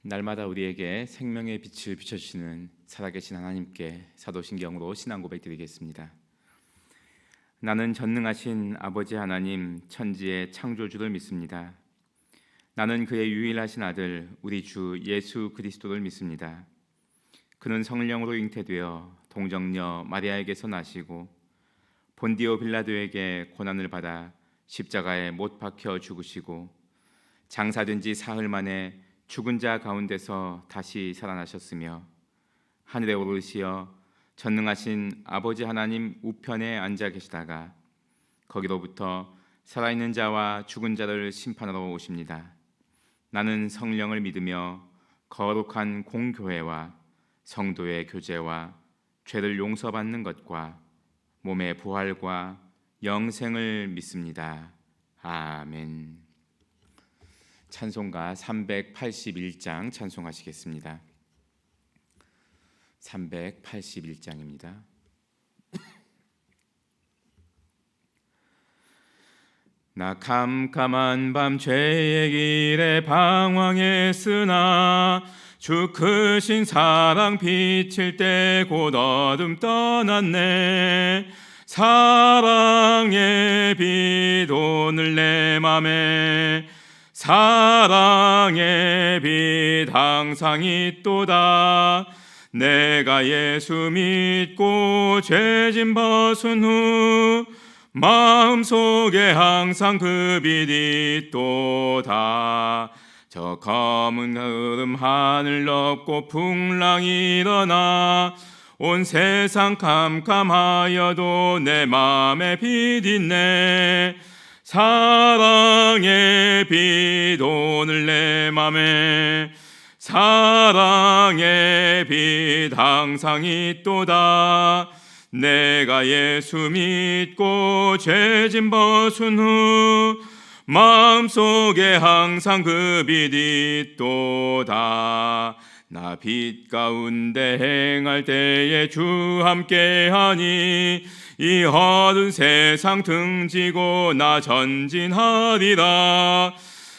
날마다 우리에게 생명의 빛을 비춰주시는 살아계신 하나님께 사도신경으로 신앙 고백드리겠습니다. 나는 전능하신 아버지 하나님 천지의 창조주를 믿습니다. 나는 그의 유일하신 아들 우리 주 예수 그리스도를 믿습니다. 그는 성령으로 잉태되어 동정녀 마리아에게서 나시고 본디오 빌라도에게 고난을 받아 십자가에 못 박혀 죽으시고 장사된 지 사흘 만에 죽은 자 가운데서 다시 살아나셨으며 하늘에 오르시어 전능하신 아버지 하나님 우편에 앉아 계시다가 거기로부터 살아있는 자와 죽은 자를 심판하러 오십니다. 나는 성령을 믿으며 거룩한 공교회와 성도의 교제와 죄를 용서받는 것과 몸의 부활과 영생을 믿습니다. 아멘. 찬송가 381장 찬송하시겠습니다. 381장입니다. 나 캄캄한 밤 죄의 길에 방황했으나 주 크신 사랑 비칠 때 곧 어둠 떠났네. 사랑의 빛 오늘 내 맘에 사랑의 빛 항상 있도다. 내가 예수 믿고 죄짐 벗은 후 마음속에 항상 그 빛 있도다. 저 검은 흐름 하늘 덮고 풍랑이 일어나 온 세상 캄캄하여도 내 맘에 빛 있네. 사랑의 빛 오늘 내 맘에 사랑의 빛 항상 있도다. 내가 예수 믿고 죄짐 벗은 후 마음속에 항상 그 빛 있도다. 나 빛 가운데 행할 때에 주 함께하니 이 어두운 세상 등지고 나 전진하리라.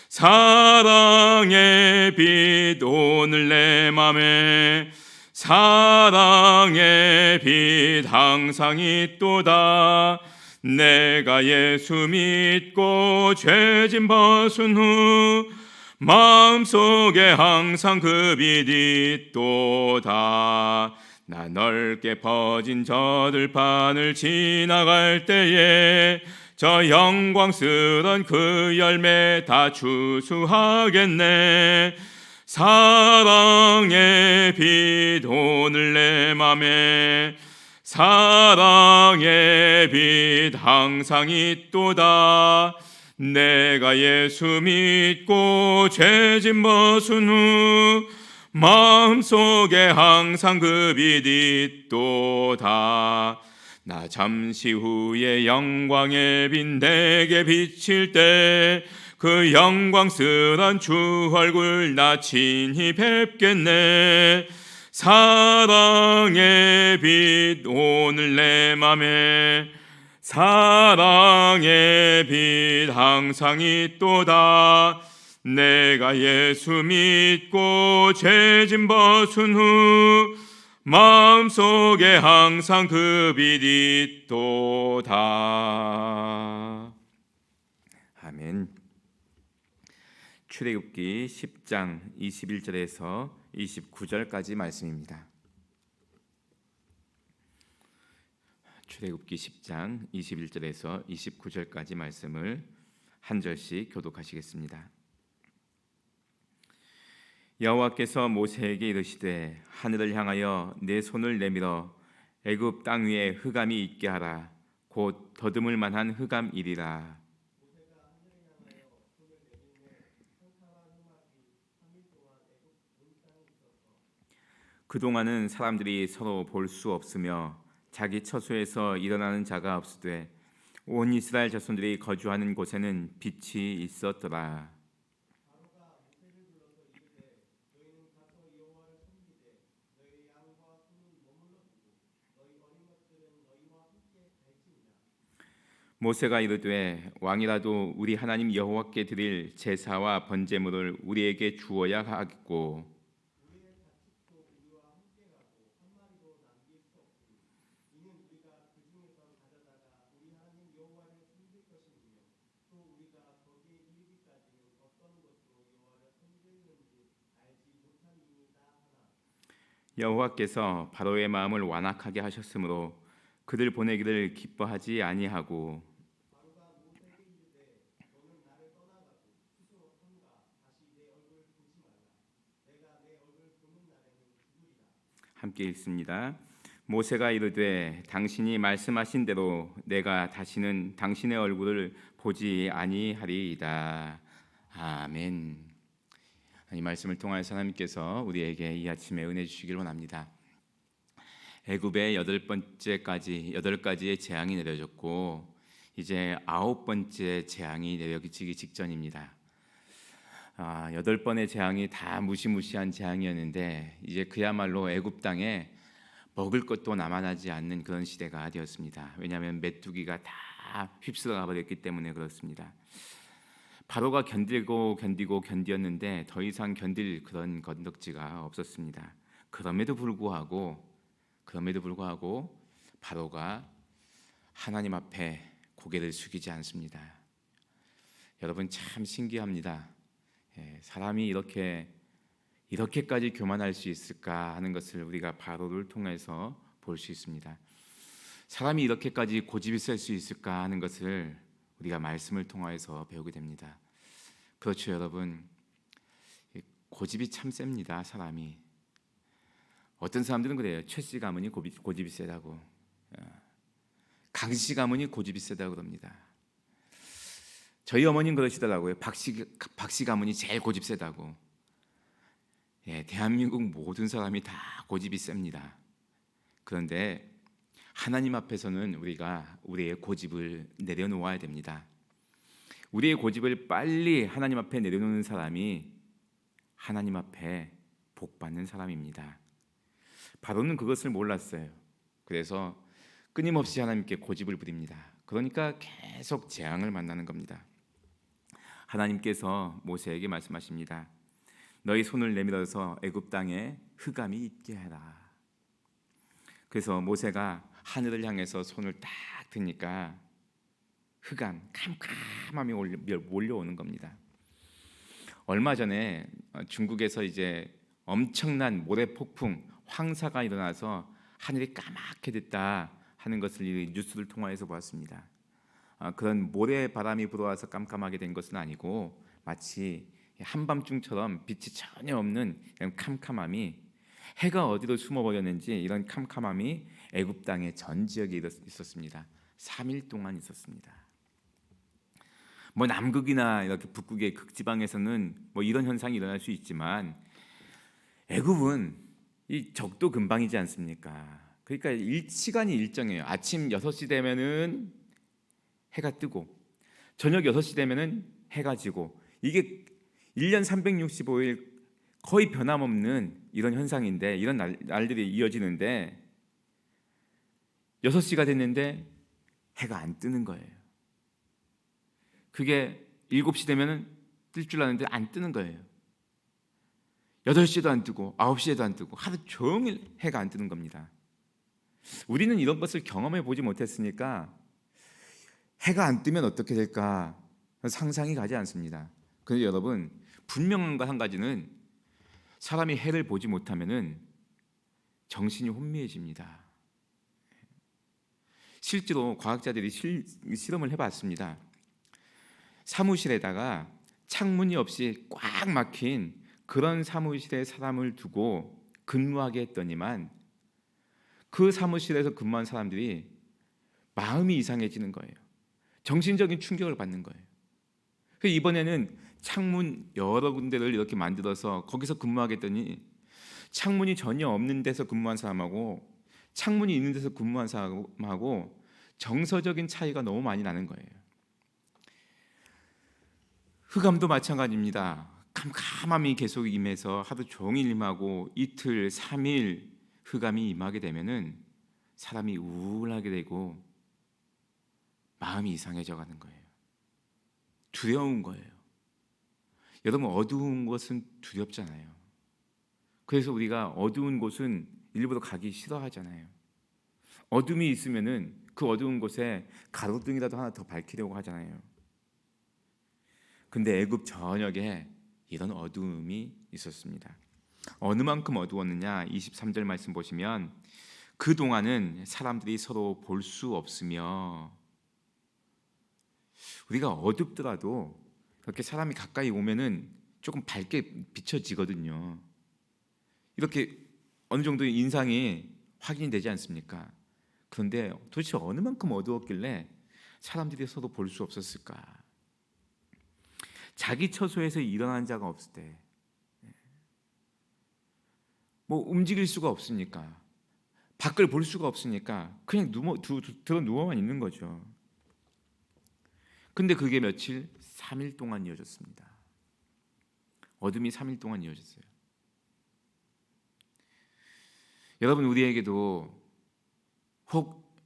사랑의 빛 오늘 내 맘에 사랑의 빛 항상 있도다. 내가 예수 믿고 죄짐 벗은 후 마음속에 항상 그 빛 있도다. 나 넓게 퍼진 저 들판을 지나갈 때에 저 영광스런 그 열매 다 추수하겠네. 사랑의 빛 오늘 내 맘에 사랑의 빛 항상 있도다. 내가 예수 믿고 죄짐 벗은 후 마음속에 항상 그 빛 있도다. 나 잠시 후에 영광의 빛 내게 비칠 때 그 영광스런 주 얼굴 나 친히 뵙겠네. 사랑의 빛 오늘 내 맘에 사랑의 빛 항상 있도다. 내가 예수 믿고 죄짐 벗은 후 마음속에 항상 그 빛 있도다. 아멘. 출애굽기 10장 21절에서 29절까지 말씀입니다. 출애굽기 10장 21절에서 29절까지 말씀을 한 절씩 교독하시겠습니다. 여호와께서 모세에게 이르시되 하늘을 향하여 내 손을 내밀어 애굽 땅 위에 흑암이 있게 하라. 곧 더듬을 만한 흑암이리라. 그동안은 사람들이 서로 볼 수 없으며 자기 처소에서 일어나는 자가 없으되 온 이스라엘 자손들이 거주하는 곳에는 빛이 있었더라. 모세가 이르되 왕이라도 우리 하나님 여호와께 드릴 제사와 번제물을 우리에게 주어야 하겠고 여호와께서 바로의 마음을 완악하게 하셨으므로 그들 보내기를 기뻐하지 아니하고 함께 읽습니다. 모세가 이르되 당신이 말씀하신 대로 내가 다시는 당신의 얼굴을 보지 아니하리이다. 아멘. 이 말씀을 통하여서 하나님께서 우리에게 이 아침에 은혜 주시길 원합니다. 애굽의 여덟 가지의 재앙이 내려졌고 이제 9번째 재앙이 내려지기 직전입니다. 8번의 재앙이 다 무시무시한 재앙이었는데 이제 그야말로 애굽 땅에 먹을 것도 남아나지 않는 그런 시대가 되었습니다. 왜냐하면 메뚜기가 다 휩쓸어가 버렸기 때문에 그렇습니다. 바로가 견디었는데 더 이상 견딜 그런 건덕지가 없었습니다. 그럼에도 불구하고 바로가 하나님 앞에 고개를 숙이지 않습니다. 여러분 참 신기합니다. 사람이 이렇게까지 교만할 수 있을까 하는 것을 우리가 바로를 통해서 볼 수 있습니다. 사람이 이렇게까지 고집이 셀 수 있을까 하는 것을 우리가 말씀을 통해서 배우게 됩니다. 그렇죠, 여러분. 고집이 참 셉니다. 사람이. 어떤 사람들은 그래요. 최 씨 가문이 고집이 세다고, 강 씨 가문이 고집이 세다고 그럽니다. 저희 어머니는 그러시더라고요. 박 씨 가문이 제일 고집 세다고. 대한민국 모든 사람이 다 고집이 셉니다. 그런데 하나님 앞에서는 우리가 우리의 고집을 내려놓아야 됩니다. 우리의 고집을 빨리 하나님 앞에 내려놓는 사람이 하나님 앞에 복 받는 사람입니다. 바로는 그것을 몰랐어요. 그래서 끊임없이 하나님께 고집을 부립니다. 그러니까 계속 재앙을 만나는 겁니다. 하나님께서 모세에게 말씀하십니다. 너희 손을 내밀어서 애굽 땅에 흑암이 있게 해라. 그래서 모세가 하늘을 향해서 손을 딱 드니까 흑암, 캄캄함이 몰려오는 겁니다. 얼마 전에 중국에서 이제 엄청난 모래 폭풍, 황사가 일어나서 하늘이 까맣게 됐다 하는 것을 뉴스를 통해서 보았습니다. 그런 모래 바람이 불어와서 깜깜하게 된 것은 아니고 마치 한밤중처럼 빛이 전혀 없는 이런 캄캄함이, 해가 어디로 숨어버렸는지 이런 캄캄함이 애굽 땅의 전 지역에 있었습니다. 3일 동안 있었습니다. 남극이나 이렇게 북극의 극지방에서는 이런 현상이 일어날 수 있지만 애굽은 이 적도 금방이지 않습니까? 그러니까 시간이 일정해요. 아침 6시 되면은 해가 뜨고 저녁 6시 되면은 해가 지고, 이게 1년 365일 거의 변함없는 이런 현상인데, 이런 날들이 이어지는데 6시가 됐는데 해가 안 뜨는 거예요. 그게 7시 되면은 뜰 줄 아는데 안 뜨는 거예요. 8시에도 안 뜨고 9시에도 안 뜨고 하루 종일 해가 안 뜨는 겁니다. 우리는 이런 것을 경험해 보지 못했으니까 해가 안 뜨면 어떻게 될까 상상이 가지 않습니다. 그런데 여러분, 분명한 것 한 가지는 사람이 해를 보지 못하면은 정신이 혼미해집니다. 실제로 과학자들이 실험을 해봤습니다. 사무실에다가 창문이 없이 꽉 막힌 그런 사무실에 사람을 두고 근무하게 했더니만 그 사무실에서 근무한 사람들이 마음이 이상해지는 거예요. 정신적인 충격을 받는 거예요. 그래서 이번에는 창문 여러 군데를 이렇게 만들어서 거기서 근무하겠더니 창문이 전혀 없는 데서 근무한 사람하고 창문이 있는 데서 근무한 사람하고 정서적인 차이가 너무 많이 나는 거예요. 흑암도 마찬가지입니다. 캄캄함이 계속 임해서 하루 종일 임하고 이틀, 3일 흑암이 임하게 되면은 사람이 우울하게 되고 마음이 이상해져 가는 거예요. 두려운 거예요. 여러분, 어두운 것은 두렵잖아요. 그래서 우리가 어두운 곳은 일부러 가기 싫어하잖아요. 어둠이 있으면은 그 어두운 곳에 가로등이라도 하나 더 밝히려고 하잖아요. 근데 애굽 전역에 이런 어두움이 있었습니다. 어느 만큼 어두웠느냐? 23절 말씀 보시면 그동안은 사람들이 서로 볼 수 없으며, 우리가 어둡더라도 그렇게 사람이 가까이 오면은 조금 밝게 비춰지거든요. 이렇게 어느 정도의 인상이 확인이 되지 않습니까? 그런데 도대체 어느 만큼 어두웠길래 사람들이 서로 볼 수 없었을까? 자기 처소에서 일어난 자가 없을 때, 뭐 움직일 수가 없으니까, 밖을 볼 수가 없으니까 그냥 들어 누워만 있는 거죠. 근데 그게 며칠? 3일 동안 이어졌습니다. 어둠이 3일 동안 이어졌어요. 여러분, 우리에게도 혹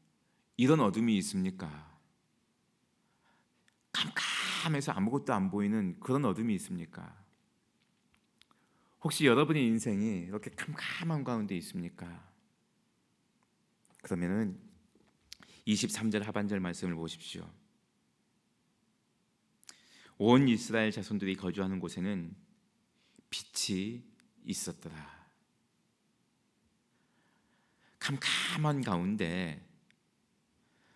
이런 어둠이 있습니까? 캄캄해서 아무것도 안 보이는 그런 어둠이 있습니까? 혹시 여러분의 인생이 이렇게 캄캄한 가운데 있습니까? 그러면은 23절 하반절 말씀을 보십시오. 온 이스라엘 자손들이 거주하는 곳에는 빛이 있었더라. 캄캄한 가운데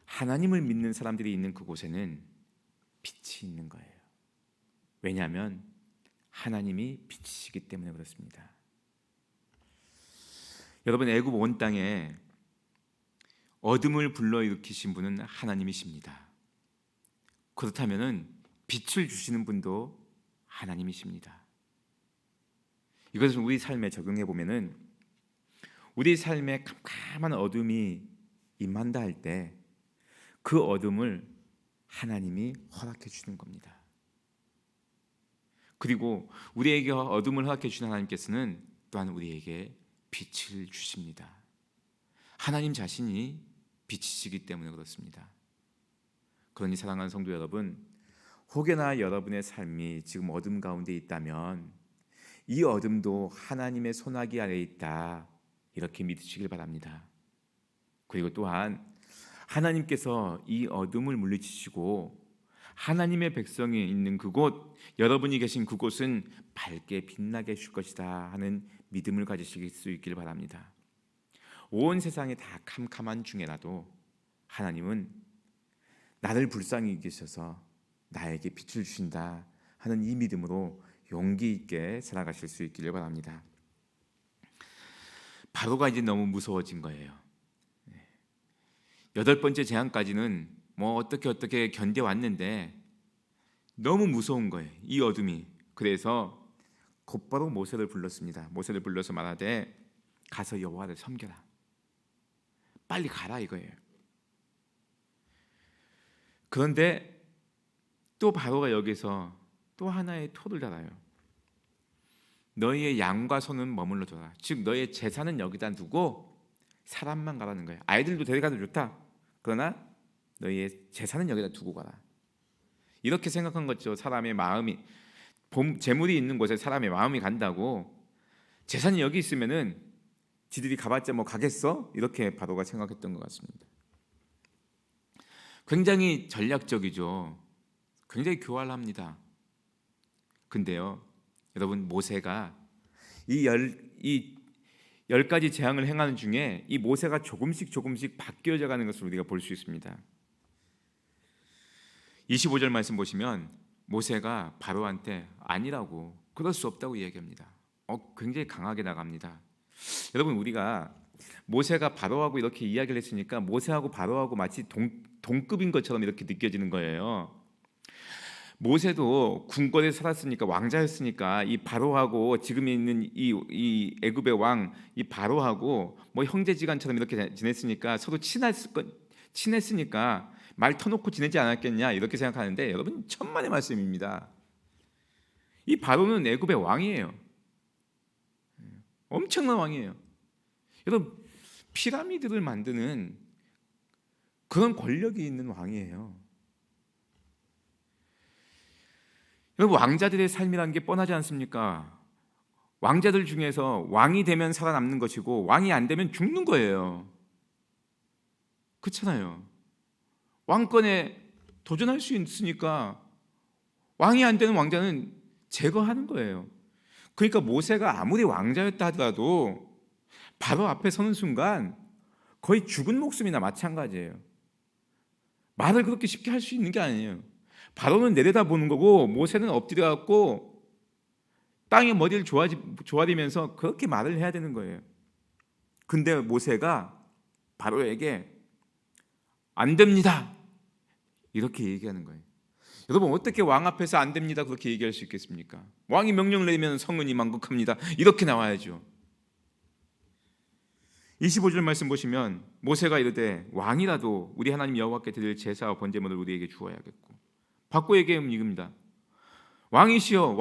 하나님을 믿는 사람들이 있는 그곳에는 빛이 있는 거예요. 왜냐하면 하나님이 빛이시기 때문에 그렇습니다. 여러분, 애굽 온 땅에 어둠을 불러일으키신 분은 하나님이십니다. 그렇다면은 빛을 주시는 분도 하나님이십니다. 이것을 우리 삶에 적용해 보면은 우리 삶에 캄캄한 어둠이 임한다 할 때 그 어둠을 하나님이 허락해 주는 겁니다. 그리고 우리에게 어둠을 허락해 주신 하나님께서는 또한 우리에게 빛을 주십니다. 하나님 자신이 빛이시기 때문에 그렇습니다. 그러니 사랑하는 성도 여러분, 혹여나 여러분의 삶이 지금 어둠 가운데 있다면 이 어둠도 하나님의 손아귀 아래에 있다, 이렇게 믿으시길 바랍니다. 그리고 또한 하나님께서 이 어둠을 물리치시고 하나님의 백성이 있는 그곳, 여러분이 계신 그곳은 밝게 빛나게 해줄 것이다 하는 믿음을 가지실 수 있길 바랍니다. 온 세상이 다 캄캄한 중에라도 하나님은 나를 불쌍히 여기셔서 나에게 빛을 주신다 하는 이 믿음으로 용기 있게 살아가실 수 있기를 바랍니다. 바로가 이제 너무 무서워진 거예요. 8번째 재앙까지는 뭐 어떻게 견뎌왔는데 너무 무서운 거예요, 이 어둠이. 그래서 곧바로 모세를 불렀습니다. 모세를 불러서 말하되 가서 여호와를 섬겨라, 빨리 가라 이거예요. 그런데 또 바로가 여기서 또 하나의 토를 달아요. 너희의 양과 소는 머물러 둬라. 즉 너희의 재산은 여기다 두고 사람만 가라는 거예요. 아이들도 데려가도 좋다, 그러나 너희의 재산은 여기다 두고 가라. 이렇게 생각한 거죠. 사람의 마음이, 재물이 있는 곳에 사람의 마음이 간다고. 재산이 여기 있으면은 지들이 가봤자 뭐 가겠어? 이렇게 바로가 생각했던 것 같습니다. 굉장히 전략적이죠. 굉장히 교활합니다. 근데요, 여러분, 모세가 이 10가지 재앙을 행하는 중에 이 모세가 조금씩 바뀌어져 가는 것을 우리가 볼 수 있습니다. 25절 말씀 보시면 모세가 바로한테 아니라고, 그럴 수 없다고 이야기합니다. 굉장히 강하게 나갑니다. 여러분, 우리가 모세가 바로하고 이렇게 이야기를 했으니까 모세하고 바로하고 마치 동급인 것처럼 이렇게 느껴지는 거예요. 모세도 궁궐에 살았으니까, 왕자였으니까 이 바로하고 지금 있는 이 애굽의 왕 이 바로하고 뭐 형제지간처럼 이렇게 지냈으니까 서로 친했으니까 말 터놓고 지내지 않았겠냐 이렇게 생각하는데, 여러분, 천만의 말씀입니다. 이 바로는 애굽의 왕이에요. 엄청난 왕이에요. 여러분, 피라미드를 만드는 그런 권력이 있는 왕이에요. 여러분, 왕자들의 삶이라는 게 뻔하지 않습니까? 왕자들 중에서 왕이 되면 살아남는 것이고 왕이 안 되면 죽는 거예요. 그렇잖아요. 왕권에 도전할 수 있으니까 왕이 안 되는 왕자는 제거하는 거예요. 그러니까 모세가 아무리 왕자였다 하더라도 바로 앞에 서는 순간 거의 죽은 목숨이나 마찬가지예요. 말을 그렇게 쉽게 할 수 있는 게 아니에요. 바로는 내려다보는 거고 모세는 엎드려 갖고 땅에 머리를 조아리면서 그렇게 말을 해야 되는 거예요. 근데 모세가 바로에게 안 됩니다 이렇게 얘기하는 거예요. 여러분, 어떻게 왕 앞에서 안 됩니다 그렇게 얘기할 수 있겠습니까? 왕이 명령을 내리면 성은이 만국합니다 이렇게 나와야죠. 25절 말씀 보시면 모세가 이르되 왕이라도 우리 하나님 여호와께 드릴 제사와 번제물을 우리에게 주어야겠고, 받고 얘기하면 이겁니다. 왕이시여,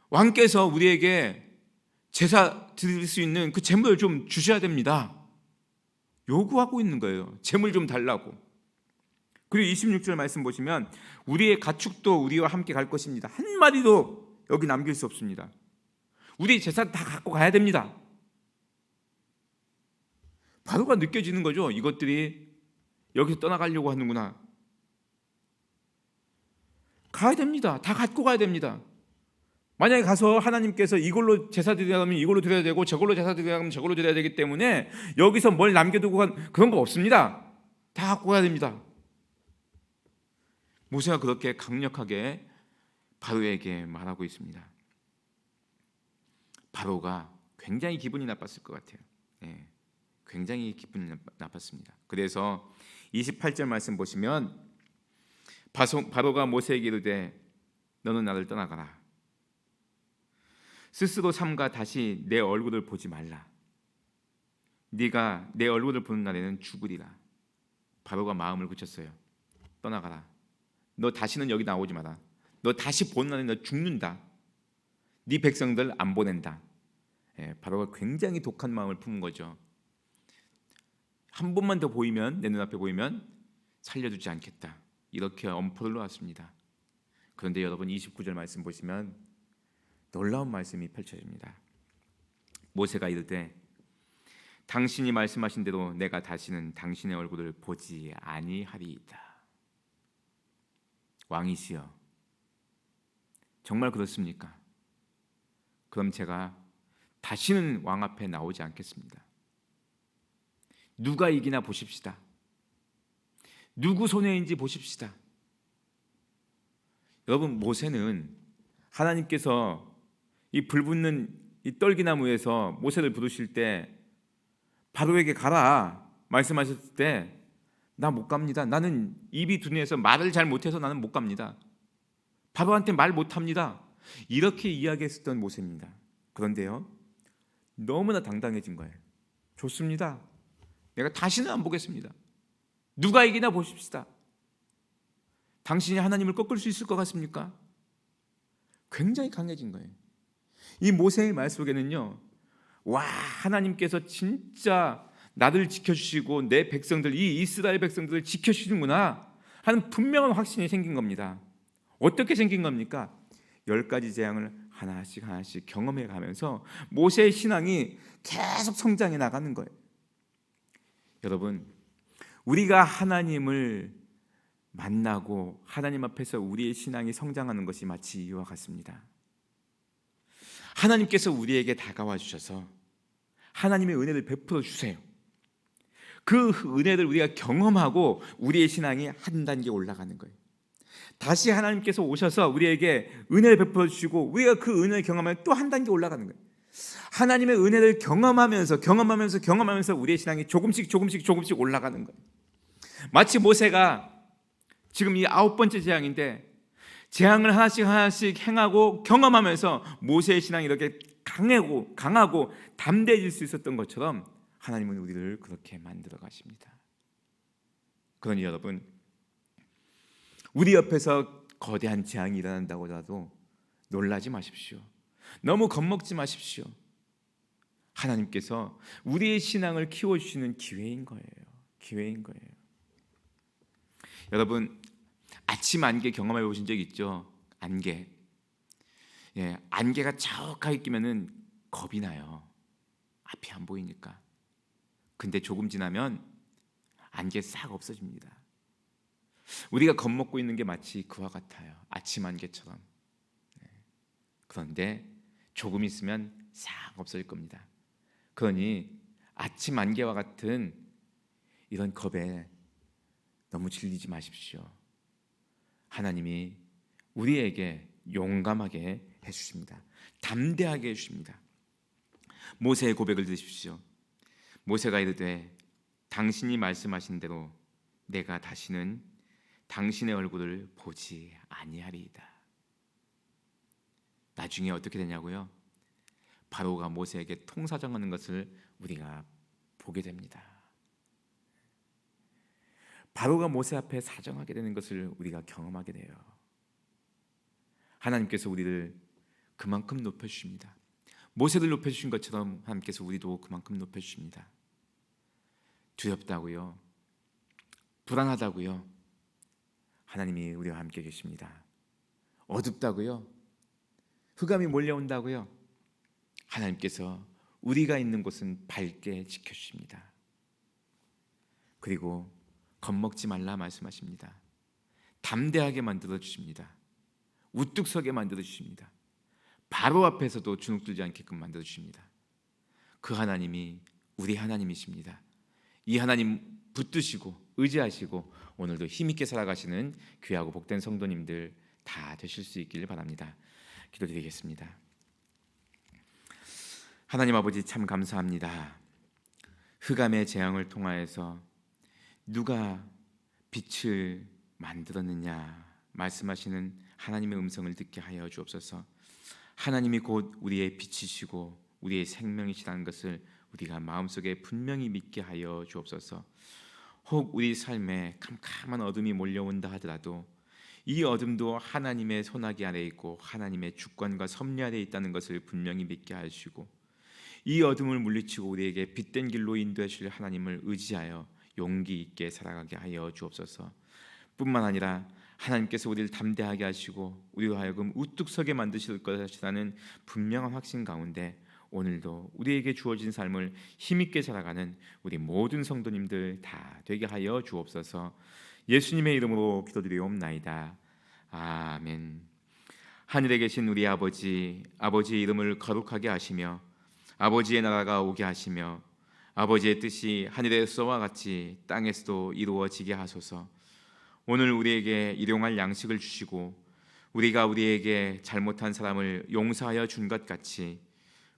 왕께서 우리에게 제사 드릴 수 있는 그 제물을 좀 주셔야 됩니다. 요구하고 있는 거예요. 제물 좀 달라고. 그리고 26절 말씀 보시면 우리의 가축도 우리와 함께 갈 것입니다. 한 마리도 여기 남길 수 없습니다. 우리 제사 다 갖고 가야 됩니다. 바로가 느껴지는 거죠. 이것들이 여기서 떠나가려고 하는구나. 가야 됩니다. 다 갖고 가야 됩니다. 만약에 가서 하나님께서 이걸로 제사 드리려면 이걸로 드려야 되고 저걸로 제사 드리려면 저걸로 드려야 되기 때문에 여기서 뭘 남겨두고 간 그런 거 없습니다. 다 갖고 가야 됩니다. 모세가 그렇게 강력하게 바로에게 말하고 있습니다. 바로가 굉장히 기분이 나빴을 것 같아요. 네, 굉장히 기분이 나빴습니다. 그래서 28절 말씀 보시면 바로가 모세에게 이르되 너는 나를 떠나가라. 스스로 삼가 다시 내 얼굴을 보지 말라. 네가 내 얼굴을 보는 날에는 죽으리라. 바로가 마음을 굳혔어요. 떠나가라. 너 다시는 여기 나오지 마라. 너 다시 보는 날에 너 죽는다. 네 백성들 안 보낸다. 바로가 굉장히 독한 마음을 품은 거죠. 한 번만 더 보이면, 내 눈앞에 보이면 살려주지 않겠다. 이렇게 엄포를 놓았습니다. 그런데 여러분 29절 말씀 보시면 놀라운 말씀이 펼쳐집니다. 모세가 이르되 당신이 말씀하신 대로 내가 다시는 당신의 얼굴을 보지 아니하리이다. 왕이시여, 정말 그렇습니까? 그럼 제가 다시는 왕 앞에 나오지 않겠습니다. 누가 이기나 보십시다. 누구 손해인지 보십시다. 여러분, 모세는 하나님께서 이 불붙는 이 떨기나무에서 모세를 부르실 때 바로에게 가라 말씀하셨을 때 나 못 갑니다. 나는 입이 둔해서 말을 잘 못해서 나는 못 갑니다. 바로한테 말 못합니다. 이렇게 이야기했었던 모세입니다. 그런데요, 너무나 당당해진 거예요. 좋습니다. 내가 다시는 안 보겠습니다. 누가 이기나 보십시다. 당신이 하나님을 꺾을 수 있을 것 같습니까? 굉장히 강해진 거예요. 이 모세의 말 속에는요, 와, 하나님께서 진짜 나를 지켜주시고 내 백성들, 이 이스라엘 백성들을 지켜주시는구나 하는 분명한 확신이 생긴 겁니다. 어떻게 생긴 겁니까? 10가지 재앙을 하나씩 경험해 가면서 모세의 신앙이 계속 성장해 나가는 거예요. 여러분, 우리가 하나님을 만나고 하나님 앞에서 우리의 신앙이 성장하는 것이 마치 이와 같습니다. 하나님께서 우리에게 다가와 주셔서 하나님의 은혜를 베풀어 주세요. 그 은혜를 우리가 경험하고 우리의 신앙이 한 단계 올라가는 거예요. 다시 하나님께서 오셔서 우리에게 은혜를 베풀어 주시고 우리가 그 은혜를 경험하면 또 한 단계 올라가는 거예요. 하나님의 은혜를 경험하면서 우리의 신앙이 조금씩 올라가는 거예요. 마치 모세가 지금 이 9번째 재앙인데 재앙을 하나씩 행하고 경험하면서 모세의 신앙이 이렇게 강하고 담대해질 수 있었던 것처럼 하나님은 우리를 그렇게 만들어 가십니다. 그러니 여러분, 우리 옆에서 거대한 재앙이 일어난다고 하더라도 놀라지 마십시오. 너무 겁먹지 마십시오. 하나님께서 우리의 신앙을 키워주시는 기회인 거예요. 여러분, 아침 안개 경험해 보신 적 있죠? 안개. 안개가 자욱하게 끼면은 겁이 나요. 앞이 안 보이니까. 근데 조금 지나면 안개 싹 없어집니다. 우리가 겁먹고 있는 게 마치 그와 같아요. 아침 안개처럼. 그런데 조금 있으면 싹 없어질 겁니다. 그러니 아침 안개와 같은 이런 겁에 너무 질리지 마십시오. 하나님이 우리에게 용감하게 해주십니다. 담대하게 해주십니다. 모세의 고백을 들으십시오. 모세가 이르되 당신이 말씀하신 대로 내가 다시는 당신의 얼굴을 보지 아니하리이다. 나중에 어떻게 되냐고요? 바로가 모세에게 통사정하는 것을 우리가 보게 됩니다. 바로가 모세 앞에 사정하게 되는 것을 우리가 경험하게 돼요. 하나님께서 우리를 그만큼 높여주십니다. 모세를 높여주신 것처럼 하나님께서 우리도 그만큼 높여주십니다. 두렵다고요? 불안하다고요? 하나님이 우리와 함께 계십니다. 어둡다고요? 흑암이 몰려온다고요? 하나님께서 우리가 있는 곳은 밝게 지켜주십니다. 그리고 겁먹지 말라 말씀하십니다. 담대하게 만들어 주십니다. 우뚝 서게 만들어 주십니다. 바로 앞에서도 주눅들지 않게끔 만들어 주십니다. 그 하나님이 우리 하나님이십니다. 이 하나님 붙드시고 의지하시고 오늘도 힘있게 살아가시는 귀하고 복된 성도님들 다 되실 수 있기를 바랍니다. 기도드리겠습니다. 하나님 아버지 참 감사합니다. 흑암의 재앙을 통하여서 누가 빛을 만들었느냐 말씀하시는 하나님의 음성을 듣게 하여 주옵소서. 하나님이 곧 우리의 빛이시고 우리의 생명이시라는 것을 우리가 마음속에 분명히 믿게 하여 주옵소서. 혹 우리 삶에 캄캄한 어둠이 몰려온다 하더라도 이 어둠도 하나님의 손아귀 아래에 있고 하나님의 주권과 섭리 아래에 있다는 것을 분명히 믿게 하시고 이 어둠을 물리치고 우리에게 빛된 길로 인도하실 하나님을 의지하여 용기 있게 살아가게 하여 주옵소서. 뿐만 아니라 하나님께서 우리를 담대하게 하시고 우리로 하여금 우뚝 서게 만드실 것이라는 분명한 확신 가운데 오늘도 우리에게 주어진 삶을 힘있게 살아가는 우리 모든 성도님들 다 되게 하여 주옵소서. 예수님의 이름으로 기도드리옵나이다. 아멘. 하늘에 계신 우리 아버지, 아버지의 이름을 거룩하게 하시며 아버지의 나라가 오게 하시며 아버지의 뜻이 하늘에서와 같이 땅에서도 이루어지게 하소서. 오늘 우리에게 일용할 양식을 주시고 우리가 우리에게 잘못한 사람을 용서하여 준 것 같이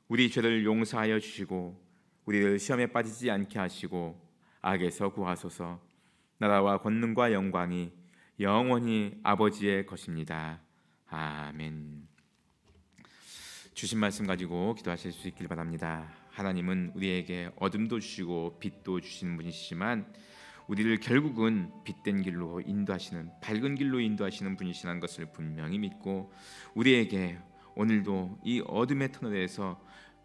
우리 죄를 용서하여 주시고 우리를 시험에 빠지지 않게 하시고 악에서 구하소서. 나라와 권능과 영광이 영원히 아버지의 것입니다. 아멘. 주신 말씀 가지고 기도하실 수 있길 바랍니다. 하나님은 우리에게 어둠도 주시고 빛도 주시는 분이시지만 우리를 결국은 빛된 길로 인도하시는 밝은 길로 인도하시는 분이시라는 것을 분명히 믿고 우리에게 오늘도 이 어둠의 터널에서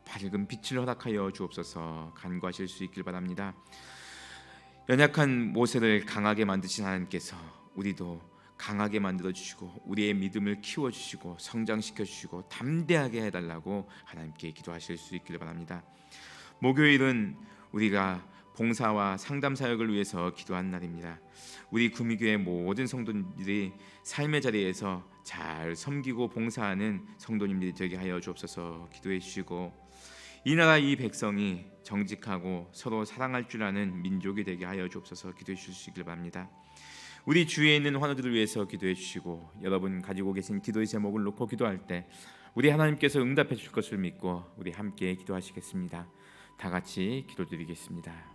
밝은 빛을 허락하여 주옵소서. 간구하실 수 있길 바랍니다. 연약한 모세를 강하게 만드신 하나님께서 우리도 강하게 만들어 주시고 우리의 믿음을 키워 주시고 성장시켜 주시고 담대하게 해달라고 하나님께 기도하실 수 있길 바랍니다. 목요일은 우리가 봉사와 상담 사역을 위해서 기도한 날입니다. 우리 구미교회 모든 성도님들이 삶의 자리에서 잘 섬기고 봉사하는 성도님들이 되게 하여 주옵소서. 기도해 주시고 이 나라 이 백성이 정직하고 서로 사랑할 줄 아는 민족이 되게 하여 주옵소서. 기도해 주실 수 있길 바랍니다. 우리 주위에 있는 환우들을 위해서 기도해 주시고 여러분 가지고 계신 기도의 제목을 놓고 기도할 때 우리 하나님께서 응답해 주실 것을 믿고 우리 함께 기도하시겠습니다. 다 같이 기도드리겠습니다.